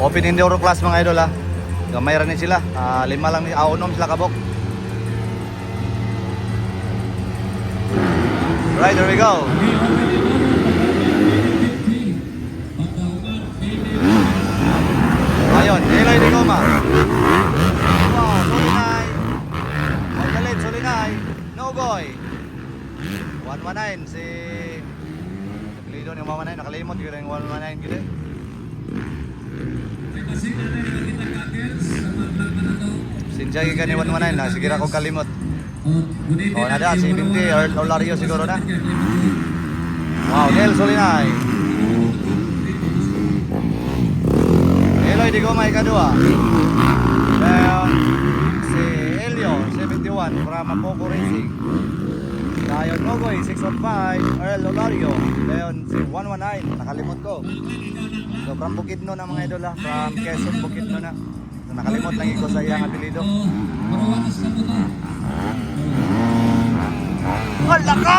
Open enduro class mga idol ha. Gamay rin sila. 5 lang, 6 sila kabok. Right, there we go. Ayun, Eloy de Goma. Wow, Solinay. Magdalit, Solinay. Nogoy. 119 si Lido ni 119, nakalimot yun yung 119 gitu. Sinjay ka ni 119 na, sige ako kalimot. Oh, nada, si Binti, Olario siguro na. Wow, Nel Solinay. Eloy de Goma ikadua. Then, si Elio, 71, from Apoco Racing. Tayo Nogoy, 615, Earl Olario. Then, si 119, nakalimot ko. So, from Bukidnon na mga idol ha. From Quezon, Bukidnon na. So, nakalimot lang ko sa iyang apelido. Wala ka!